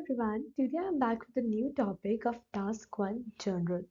everyone, today I'm back with a new topic of Task 1 General.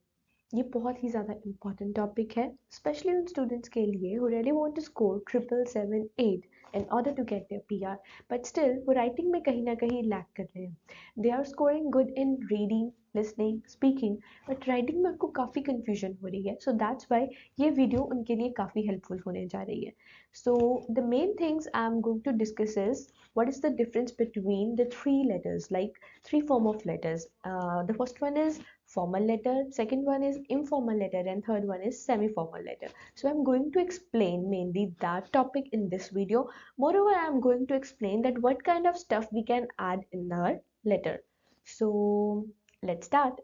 ये बहुत ही ज़्यादा important topic है, especially उन students के लिए who really want to score 777 8 in order to get their PR, but still वो writing में कहीं ना कहीं lack कर रहे हैं. They are scoring good in reading, listening, speaking, but writing में उनको काफ़ी confusion हो रही है. So that's why ये video उनके लिए काफ़ी helpful होने जा रही है. So the main things I'm going to discuss is what is the difference between the three letters, like three form of letters. The first one is formal letter, second one is informal letter, and third one is semi-formal letter. So I'm going to explain mainly that topic in this video. Moreover, I'm going to explain that what kind of stuff we can add in our letter. So let's start.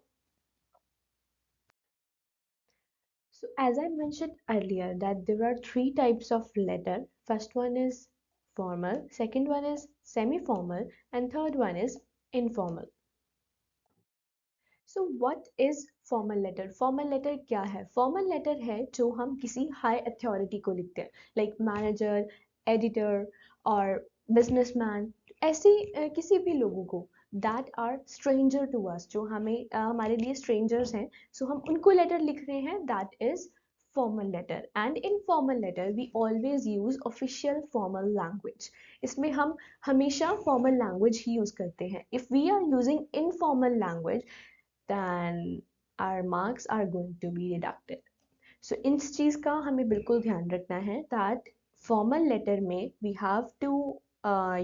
So as I mentioned earlier that there are three types of letter. First one is formal, second one is semi-formal, and third one is informal. So what is formal letter? Formal letter क्या है? Formal letter है जो हम किसी high authority को लिखते हैं, like manager, editor और businessman, ऐसे किसी भी लोगों को that are stranger to us, जो हमारे लिए strangers हैं, so हम उनको letter लिख रहे हैं, that is formal letter. And in formal letter we always use official formal language. इसमें हम हमेशा formal language ही use करते हैं. If we are using informal language then our marks are going to be deducted. So इस चीज़ का हमें बिल्कुल ध्यान रखना है that formal letter में we have to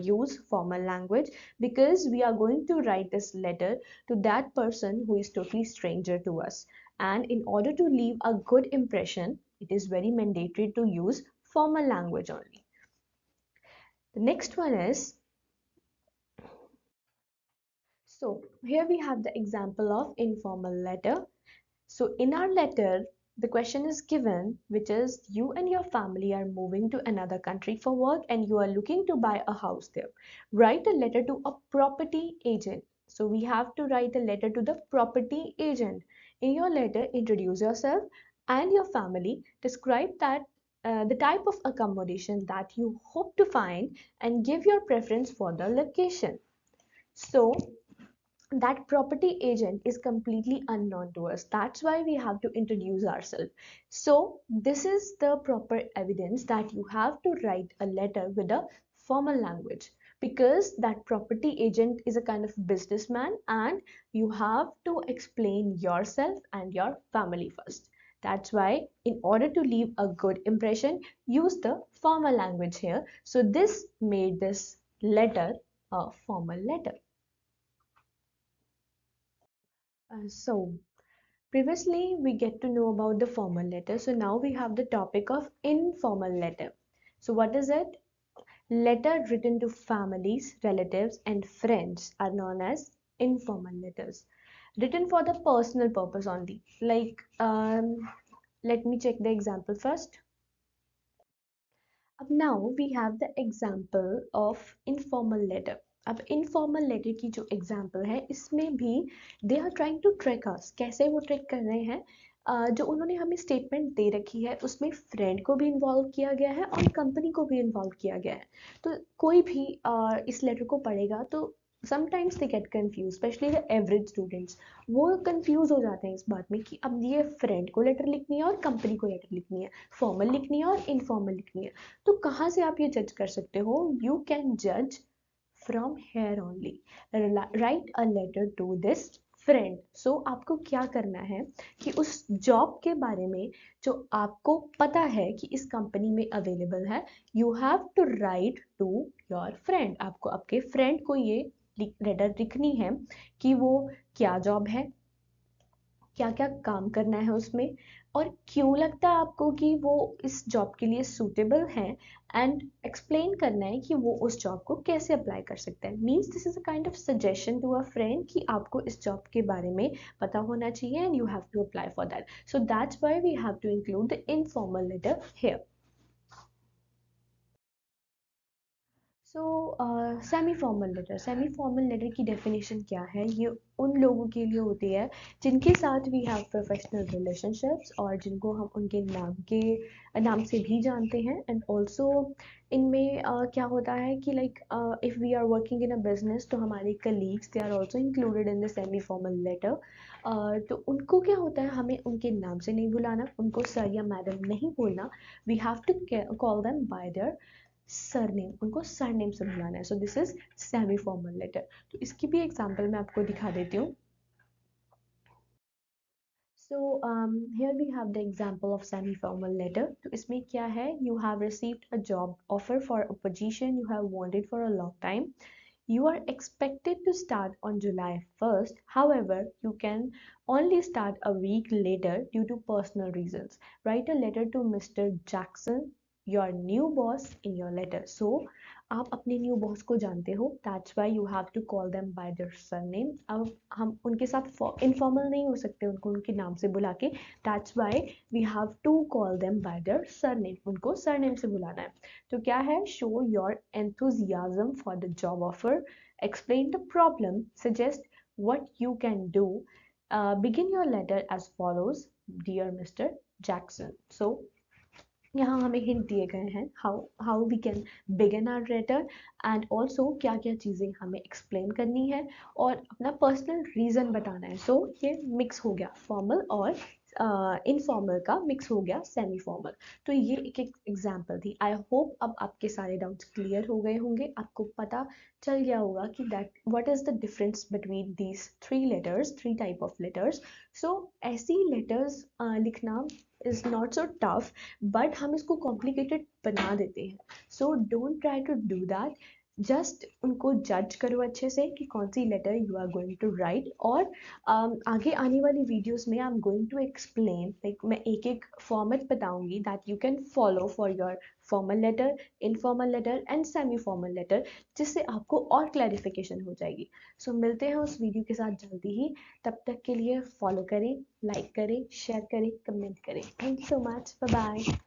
use formal language because we are going to write this letter to that person who is totally stranger to us, and in order to leave a good impression it is very mandatory to use formal language only. The next one is, so here we have the example of informal letter. So in our letter, the question is given, which is you and your family are moving to another country for work and you are looking to buy a house there. Write a letter to a property agent. So we have to write a letter to the property agent. In your letter, introduce yourself and your family. Describe the type of accommodation that you hope to find and give your preference for the location. So that property agent is completely unknown to us. That's why we have to introduce ourselves. So this is the proper evidence that you have to write a letter with a formal language, because that property agent is a kind of businessman and you have to explain yourself and your family first. That's why in order to leave a good impression, use the formal language here. So this made this letter a formal letter. So previously we get to know about the formal letter. So now we have the topic of informal letter. So what is it? Letter written to families, relatives and friends are known as informal letters. Written for the personal purpose only. Like let me check the example first. Now we have the example of informal letter. अब informal letter की जो example है इसमें भी they are trying to track us. कैसे वो track कर रहे हैं? जो उन्होंने हमें statement दे रखी है उसमें friend को भी involve किया गया है और company को भी involve किया गया है. तो कोई भी इस letter को पढ़ेगा तो sometimes they get confused, especially the average students. वो कंफ्यूज हो जाते हैं इस बात में कि अब ये फ्रेंड को लेटर लिखनी है और कंपनी को लेटर लिखनी है, फॉर्मल लिखनी है और इनफॉर्मल लिखनी है. तो कहाँ से आप ये जज कर सकते हो? यू कैन जज from here only. Write a letter to this friend. So आपको क्या करना है कि उस जॉब के बारे में जो आपको पता है कि इस कंपनी में अवेलेबल है, you have to write to your friend. आपको आपके फ्रेंड को ये लेटर लिखनी है कि वो क्या जॉब है, क्या क्या काम करना है उसमें और क्यों लगता है आपको कि वो इस जॉब के लिए सूटेबल है, एंड एक्सप्लेन करना है कि वो उस जॉब को कैसे अप्लाई कर सकते हैं. Means this is a kind of suggestion to a friend कि आपको इस जॉब के बारे में पता होना चाहिए and you have to apply for that. So that's why we have to include the informal letter here. Semi formal letter की डेफिनेशन क्या है? ये उन लोगों के लिए होती है जिनके साथ वी हैव प्रोफेशनल रिलेशनशिप्स और जिनको हम उनके नाम से भी जानते हैं। एंड ऑल्सो इनमें क्या होता है कि like if we are working in a business तो हमारे colleagues they are also included in the semi formal letter. तो उनको क्या होता है, हमें उनके नाम से नहीं बुलाना, उनको सर या मैडम नहीं बोलना। We have to call them by their surname, उनको सरनेम से बुलाना है। So this is semi formal letter. तो इसकी भी एग्जांपल मैं आपको दिखा देती हूँ। So here we have the example of semi formal letter. तो इसमें क्या है, you have received a job offer for a position you have wanted for a long time. You are expected to start on July 1st. However, you can only start a week later due to personal reasons. Write a letter to Mr. Jackson, your new boss, in your letter. So, आप अपने new boss को जानते हो, that's why you have to call them by their surname. अब हम उनके साथ informal नहीं हो सकते, उनको उनके नाम से बुला के, that's why we have to call them by their surname, उनको सरनेम से बुलाना है। तो क्या है, show your enthusiasm for the job offer, explain the problem, suggest what you can do. Begin your letter as follows: Dear Mr. Jackson. So यहाँ हमें hint दिए गए हैं how we can begin our letter and also क्या क्या चीज़ें हमें explain करनी है और अपना पर्सनल रीज़न बताना है। सो ये मिक्स हो गया, फॉर्मल और इनफॉर्मल का मिक्स हो गया सेमी फॉर्मल। तो ये एक एक एग्जाम्पल थी। आई होप अब आपके सारे डाउट्स क्लियर हो गए होंगे, आपको पता चल गया होगा कि that what is the difference between these three type of letters. So ऐसी लेटर्स लिखना is not so tough, but हम इसको कॉम्प्लिकेटेड बना देते हैं। So don't try to do that. Just उनको जज करो अच्छे से कि कौन सी letter you are going to write. और आगे आने वाली वीडियोस में I am going to explain, like मैं एक एक फॉर्मेट बताऊंगी that you can follow for your formal letter, informal letter and semi formal letter, जिससे आपको और क्लैरिफिकेशन हो जाएगी। सो मिलते हैं उस वीडियो के साथ जल्दी ही। तब तक के लिए फॉलो करें, लाइक करें, शेयर करें, कमेंट करें। Thank you so much, bye bye.